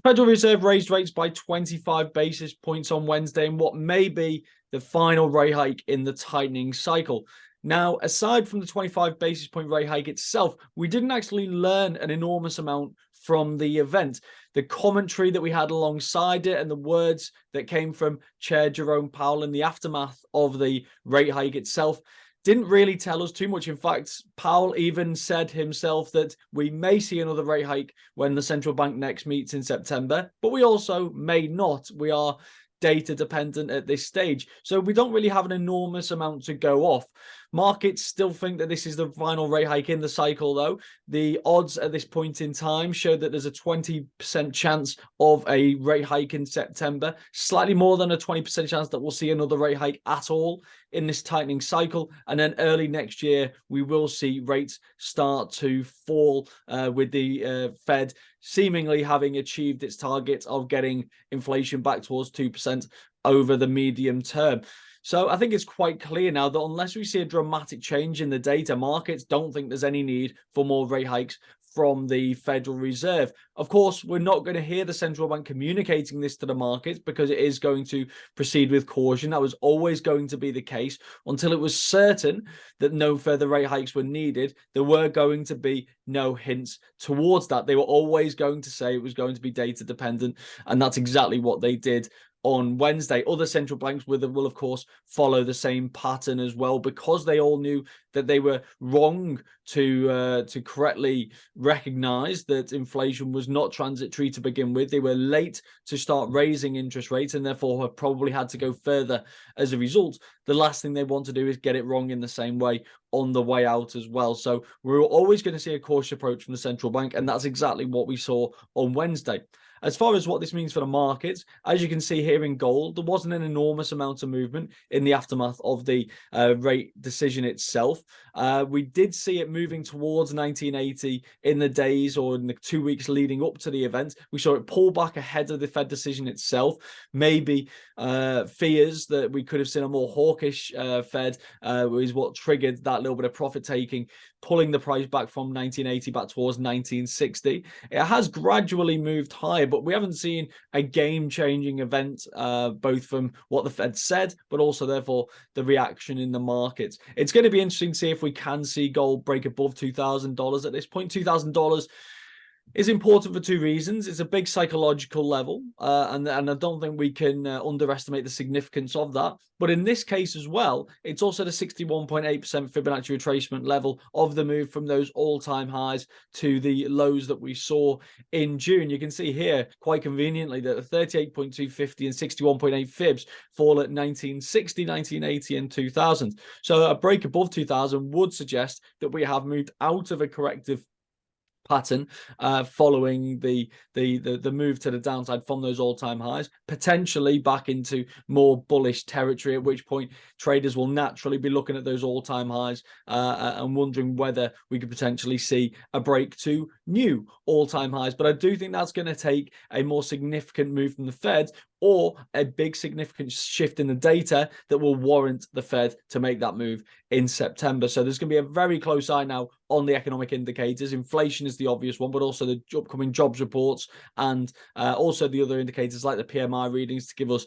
Federal Reserve raised rates by 25 basis points on Wednesday in what may be the final rate hike in the tightening cycle. Now, aside from the 25 basis point rate hike itself, we didn't actually learn an enormous amount from the event. The commentary that we had alongside it and the words that came from Chair Jerome Powell in the aftermath of the rate hike itself didn't really tell us too much. In fact, Powell even said himself that we may see another rate hike when the central bank next meets in September, but we also may not. We are data dependent at this stage. So we don't really have an enormous amount to go off. Markets still think that this is the final rate hike in the cycle, though. The odds at this point in time show that there's a 20% chance of a rate hike in September, slightly more than a 20% chance that we'll see another rate hike at all in this tightening cycle. And then early next year, we will see rates start to fall with the Fed seemingly having achieved its target of getting inflation back towards 2% over the medium term. So I think it's quite clear now that unless we see a dramatic change in the data, markets don't think there's any need for more rate hikes from the Federal Reserve. Of course, we're not going to hear the central bank communicating this to the markets because it is going to proceed with caution. That was always going to be the case until it was certain that no further rate hikes were needed. There were going to be no hints towards that. They were always going to say it was going to be data dependent, and that's exactly what they did on Wednesday. Other central banks will of course follow the same pattern as well, because they all knew that they were wrong to correctly recognize that inflation was not transitory to begin with. They were late to start raising interest rates and therefore have probably had to go further as a result. The last thing they want to do is get it wrong in the same way on the way out as well. So we're always going to see a cautious approach from the central bank, and that's exactly what we saw on Wednesday. As far as what this means for the markets, as you can see here in gold, there wasn't an enormous amount of movement in the aftermath of the rate decision itself. We did see it moving towards 1980 in the days or in the 2 weeks leading up to the event. We saw it pull back ahead of the Fed decision itself. Maybe fears that we could have seen a more hawkish Fed is what triggered that little bit of profit taking, pulling the price back from 1980 back towards 1960. It has gradually moved higher, but we haven't seen a game-changing event, both from what the Fed said, but also therefore the reaction in the markets. It's going to be interesting to see if we can see gold break above $2,000 at this point. $2,000 is important for two reasons. It's a big psychological level, and I don't think we can underestimate the significance of that. But in this case as well, it's also the 61.8% Fibonacci retracement level of the move from those all-time highs to the lows that we saw in June. You can see here, quite conveniently, that the 38.250 and 61.8 fibs fall at 1960, 1980, and 2000. So a break above 2000 would suggest that we have moved out of a corrective pattern following the move to the downside from those all-time highs, potentially back into more bullish territory, at which point traders will naturally be looking at those all-time highs and wondering whether we could potentially see a break to new all-time highs. But I do think that's going to take a more significant move from the Fed, or a big significant shift in the data that will warrant the Fed to make that move in September. So there's going to be a very close eye now on the economic indicators. Inflation is the obvious one, but also the upcoming jobs reports and also the other indicators like the PMI readings to give us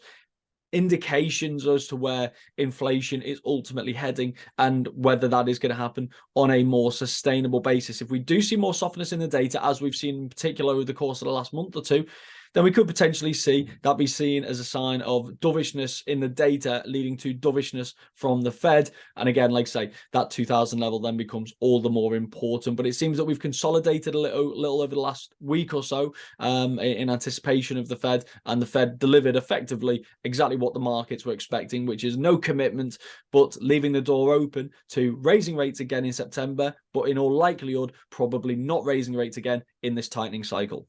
indications as to where inflation is ultimately heading and whether that is going to happen on a more sustainable basis. If we do see more softness in the data, as we've seen in particular over the course of the last month or two, then we could potentially see that be seen as a sign of dovishness in the data, leading to dovishness from the Fed. And again, like I say, that 2000 level then becomes all the more important. But it seems that we've consolidated a little over the last week or so in anticipation of the Fed, and the Fed delivered effectively exactly what the markets were expecting, which is no commitment, but leaving the door open to raising rates again in September, but in all likelihood, probably not raising rates again in this tightening cycle.